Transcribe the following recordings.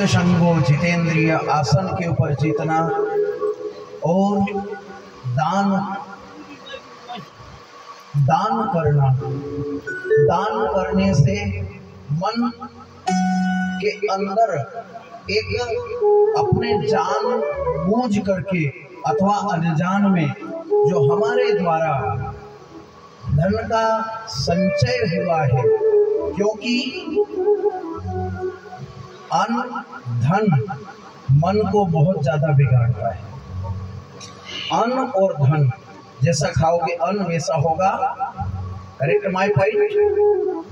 जितशंभो जितेंद्रिय आसन के ऊपर जीतना और दान करना। दान करने से मन के अंदर एक अपने जान बूझ करके अथवा अनजान में जो हमारे द्वारा धन का संचय हुआ है, क्योंकि अन्न धन मन को बहुत ज्यादा बिगाड़ता है। अन्न और धन, जैसा खाओगे अन्न वैसा होगा। करेक्ट माय पॉइंट,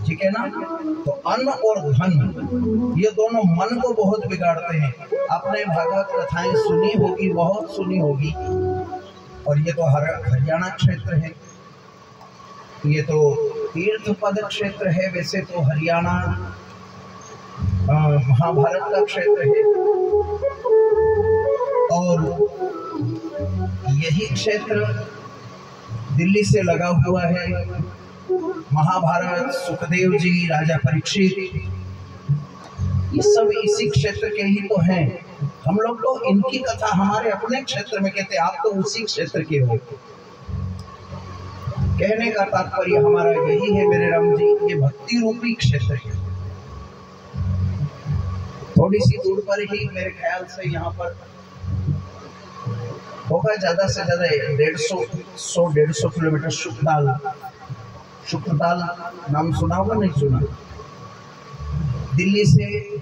ठीक है ना? तो अन्न और धन ये दोनों मन को बहुत बिगाड़ते हैं। आपने भागवत कथाएं सुनी होगी, बहुत सुनी होगी। और ये तो हरियाणा क्षेत्र है, ये तो तीर्थ पद क्षेत्र है। वैसे तो हरियाणा महाभारत का क्षेत्र है और यही क्षेत्र दिल्ली से लगा हुआ है। महाभारत, सुखदेव जी, राजा परीक्षित, ये सब इसी क्षेत्र के ही तो हैं। हम लोग तो इनकी कथा हमारे अपने क्षेत्र में कहते हैं, आप तो उसी क्षेत्र के हो। कहने का तात्पर्य हमारा यही है मेरे राम जी, ये भक्ति रूपी क्षेत्र है। थोड़ी सी दूर पर ही मेरे ख्याल से यहाँ पर होगा ज्यादा से ज्यादा 150 किलोमीटर शुक्रताल नाम सुना होगा, नहीं सुना? दिल्ली से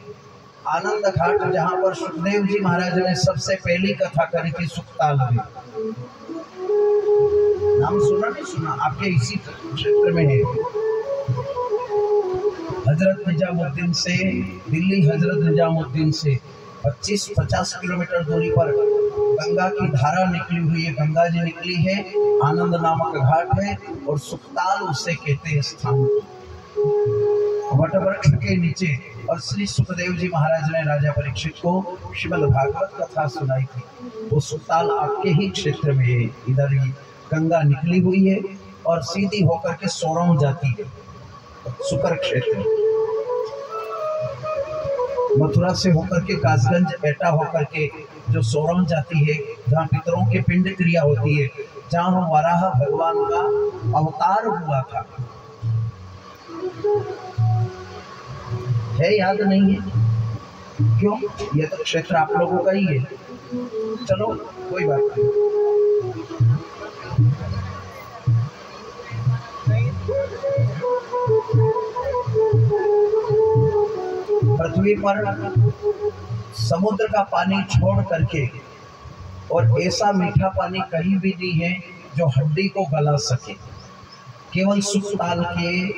आनंद घाट, जहाँ पर सुखदेव जी महाराज ने सबसे पहली कथा करी थी, सुखताल में। नाम सुना नहीं सुना? आपके इसी क्षेत्र में है। हजरत निजामुद्दीन से, दिल्ली हजरत निजामुद्दीन से 25-50 किलोमीटर दूरी पर गंगा की धारा निकली हुई है, गंगा जी निकली है। आनंद नामक घाट है और सुखताल उसे कहते हैं स्थान। वटवृक्ष के नीचे और श्री सुखदेव जी महाराज ने राजा परीक्षित को श्रीमद् भागवत कथा सुनाई थी। वो सुखताल आपके ही क्षेत्र में है। इधर ही गंगा निकली हुई है और सीधी होकर के सोरौं जाती है, सुकर क्षेत्र। मथुरा से होकर के कासगंज, एटा होकर के जो सोरौं जाती है, जहाँ पितरों के पिंड क्रिया होती है, जहाँ वराह भगवान का अवतार हुआ था। है याद नहीं है? क्यों? ये तो क्षेत्र आप लोगों का ही है। चलो कोई बात नहीं। पृथ्वी पर समुद्र का पानी छोड़ करके और ऐसा मीठा पानी कहीं भी नहीं है जो हड्डी को गला सके। केवल सुखताल के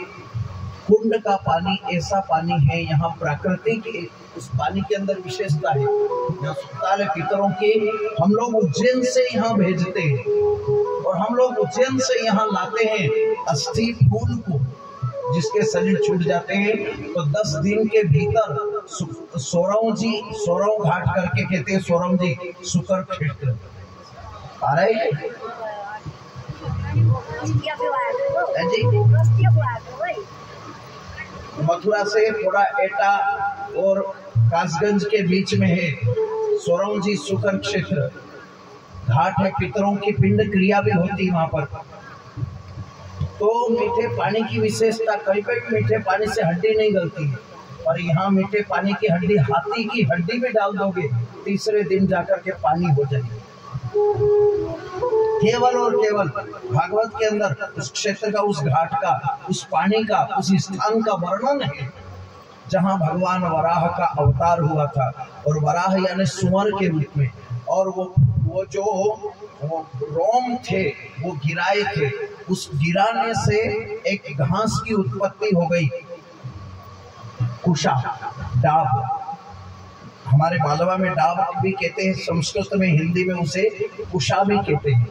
कुंड का पानी ऐसा पानी है, यहाँ प्राकृतिक उस पानी के अंदर विशेषता है। यहाँ सुखताल पितरों के हम लोग उज्जैन से यहाँ भेजते हैं और हम लोग उज्जैन से यहाँ लाते हैं अस्थि फूल को। जिसके शरीर छूट जाते हैं तो 10 दिन के भीतर सोरौं घाट करके कहते हैं, सोरौं जी सुकर क्षेत्र आ रहे हैं जी। मथुरा से थोड़ा एटा और कासगंज के बीच में है सोरौं जी सुकर क्षेत्र। घाट है, पितरों की पिंड क्रिया भी होती है वहां पर। तो मीठे पानी की विशेषता, कहीं पे मीठे पानी से हड्डी नहीं गलती है, और यहाँ मीठे पानी की हड्डी, हाथी की हड्डी भी डाल दोगे, तीसरे दिन जाकर के पानी हो जाएगी। केवल और केवल भागवत के अंदर उस क्षेत्र का, उस घाट का, उस पानी का, उस स्थान का वर्णन है जहाँ भगवान वराह का अवतार हुआ था। और वराह यानी सुअर के रूप में, और वो जो रोम थे वो गिराए थे, उस गिराने से एक घास की उत्पत्ति हो गई, कुशा, डाब। हमारे मालवा में डाब भी कहते हैं, संस्कृत में, हिंदी में उसे कुशा भी कहते हैं,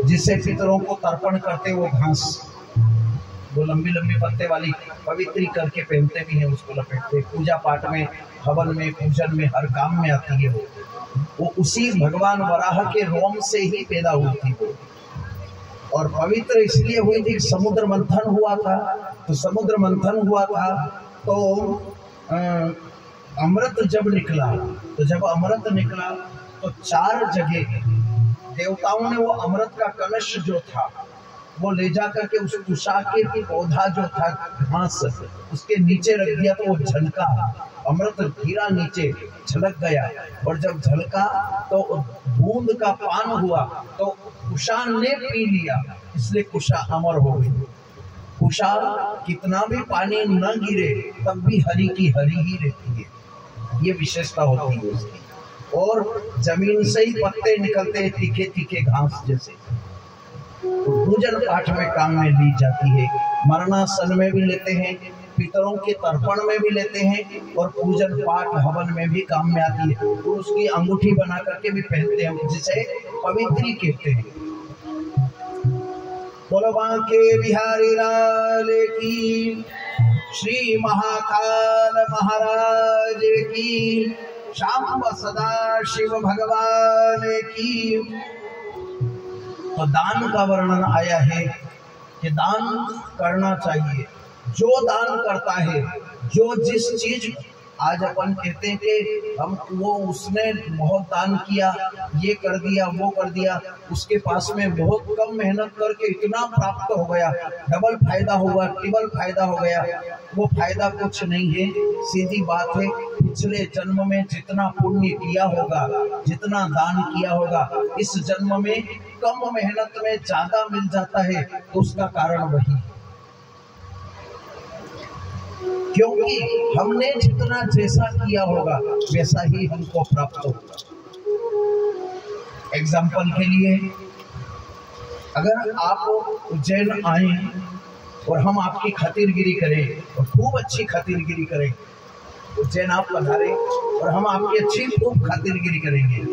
जिसे पितरों को तर्पण करते वो घास, वो लंबी लंबी पत्ते वाली, पवित्री करके पहनते भी हैं, उसको लपेटते। पूजा पाठ में, हवन में, पूजन में, हर काम में आती है वो उसी भगवान वराह के रोम से ही पैदा हुई थी। और पवित्र इसलिए हुई थी, समुद्र मंथन हुआ था। तो समुद्र मंथन हुआ था तो अमृत जब निकला, तो जब अमृत निकला तो 4 जगह देवताओं ने वो अमृत का कलश जो था वो ले जा करके उस कुशा के पौधा जो था घास उसके नीचे रख दिया, तो वो झलका, अमृत गिरा नीचे, झलक गया। और जब झलका तो बूंद का पान हुआ तो कुशा ने पी लिया, इसलिए कुशा अमर हो गई। कुशा कितना भी पानी न गिरे तब भी हरी की हरी ही रहती है, ये विशेषता होती है उसकी। और जमीन से ही पत्ते निकलते हैं तीखे तीखे घास जैसे। पूजन पाठ में काम में ली जाती है, मरणासन में भी लेते हैं, पितरों के तर्पण में भी लेते हैं, और पूजन पाठ हवन में भी काम में आती है। तो उसकी अंगूठी बना करके भी पहनते हैं, जिसे पवित्री कहते हैं। बोलो बांके बिहारी लाल की, श्री महाकाल महाराज की, शाम सदा शिव भगवान की। तो दान का वर्णन आया है कि दान करना चाहिए। जो दान करता है, जो जिस चीज आज अपन कहते हैं कि हम वो उसने बहुत दान किया, ये कर दिया वो कर दिया, उसके पास में बहुत कम मेहनत करके इतना प्राप्त हो गया, डबल फायदा होगा, ट्रिपल फायदा हो गया। वो फायदा कुछ नहीं है, सीधी बात है, पिछले जन्म में जितना पुण्य किया होगा, जितना दान किया होगा, इस जन्म में कम मेहनत में ज्यादा मिल जाता है, तो उसका कारण वही, क्योंकि हमने जितना जैसा किया होगा वैसा ही हमको प्राप्त होगा। एग्जाम्पल के लिए, अगर आप उज्जैन आए और हम आपकी खातिरगिरी करें और खूब अच्छी खातिरगिरी करें, उज्जैन आप पधारे और हम आपकी अच्छी खूब खातिरगिरी करेंगे,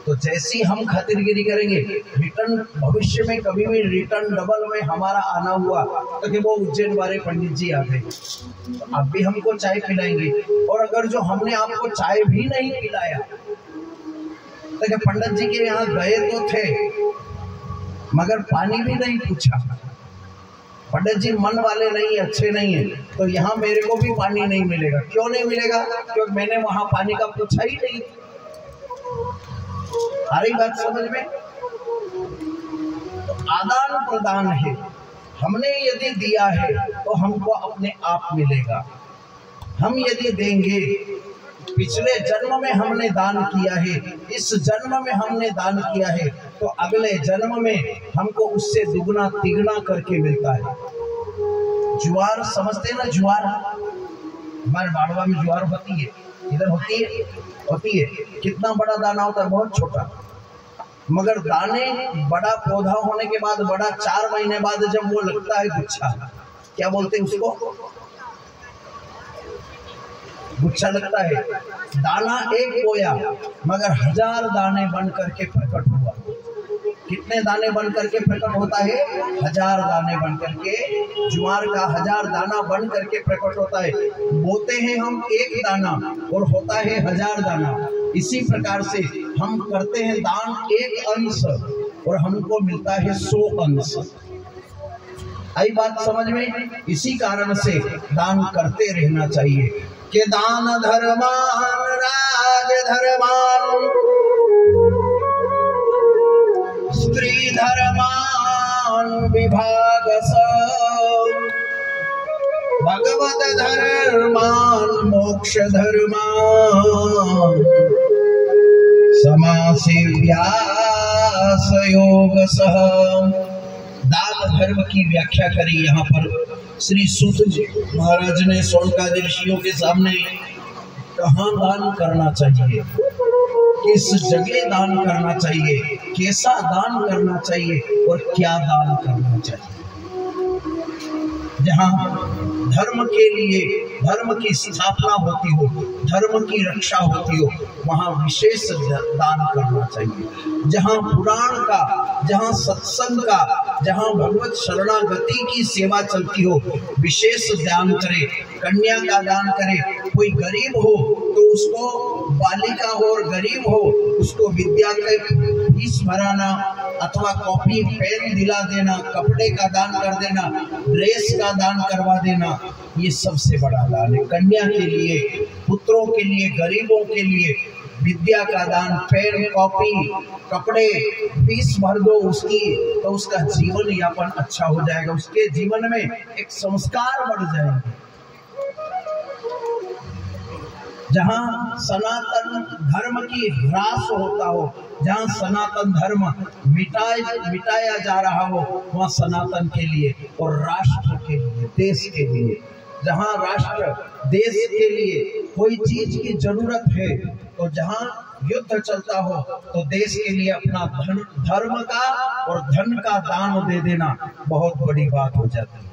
तो जैसी हम खातिरगिरी करेंगे, रिटर्न भविष्य में कभी भी रिटर्न डबल में हमारा आना हुआ तो कि वो उज्जैन वाले पंडित जी आ गए, तो आप भी हमको चाय पिलाएंगे। और अगर जो हमने आपको चाय भी नहीं पिलाया तो कि पंडित जी के यहाँ गए तो थे मगर पानी भी नहीं पूछा, पंडित जी मन वाले नहीं, अच्छे नहीं है, तो यहाँ मेरे को भी पानी नहीं मिलेगा। क्यों नहीं मिलेगा? क्योंकि मैंने वहां पानी का पूछा ही नहीं। हमारी बात समझ में? तो आदान प्रदान है, हमने यदि दिया है तो हमको अपने आप मिलेगा। हम यदि देंगे, पिछले जन्म में हमने दान किया है, इस जन्म में हमने दान किया है, तो अगले जन्म में हमको उससे दुगना तिगुना करके मिलता है। ज्वार समझते ना? ज्वार हमारे बाड़वा में ज्वार होती है, इधर होती है, होती है। कितना बड़ा दाना होता है? बहुत छोटा, मगर दाने बड़ा पौधा होने के बाद बड़ा 4 महीने बाद जब वो लगता है गुच्छा, क्या बोलते हैं उसको? गुच्छा लगता है। दाना एक बोया मगर 1000 दाने बन करके प्रकट हुआ। कितने दाने बन करके प्रकट होता है? 1000 दाने बन करके, ज्वार का 1000 दाना बन करके प्रकट होता है। बोते हैं हम एक दाना और होता है 1000 दाना। इसी प्रकार से हम करते हैं दान एक अंश और हमको मिलता है 100 अंश। आई बात समझ में? इसी कारण से दान करते रहना चाहिए। के दान धर्मान राज धर्मान स्त्री धर्मान विभाग भगवत धर्मान मोक्ष धर्मान समासेव्यास योग सह। दान धर्म की व्याख्या करी यहाँ पर श्री सूत जी महाराज ने सोनकादि ऋषियों के सामने। कहाँ दान करना चाहिए, किस जगह दान करना चाहिए, कैसा दान करना चाहिए और क्या दान करना चाहिए। जहाँ धर्म के लिए, धर्म की स्थापना होती हो, धर्म की रक्षा होती हो, वहाँ विशेष दान करना चाहिए। जहाँ पुराण का, जहाँ सत्संग का, जहाँ भगवत शरणागति की सेवा चलती हो, विशेष दान करे। कन्या का दान करे। कोई गरीब हो तो उसको, बालिका हो और गरीब हो उसको विद्या के फीस भराना अथवा कॉपी पेन दिला देना, कपड़े का दान कर देना, ड्रेस का दान करवा देना, ये सबसे बड़ा दान है। कन्या के लिए पुत्रों के लिए, गरीबों के लिए विद्या का दान, पेन, कॉपी, कपड़े, फीस भर दो उसकी, तो उसका जीवन यापन अच्छा हो जाएगा, उसके जीवन में एक संस्कार बढ़ जाएंगे। जहाँ सनातन धर्म की ह्रास होता हो, जहाँ सनातन धर्म मिटाया जा रहा हो, वहाँ सनातन के लिए और राष्ट्र के लिए, देश के लिए, जहाँ राष्ट्र देश के लिए कोई चीज की जरूरत है, तो जहाँ युद्ध चलता हो तो देश के लिए अपना धर्म का और धन का दान दे देना बहुत बड़ी बात हो जाती है।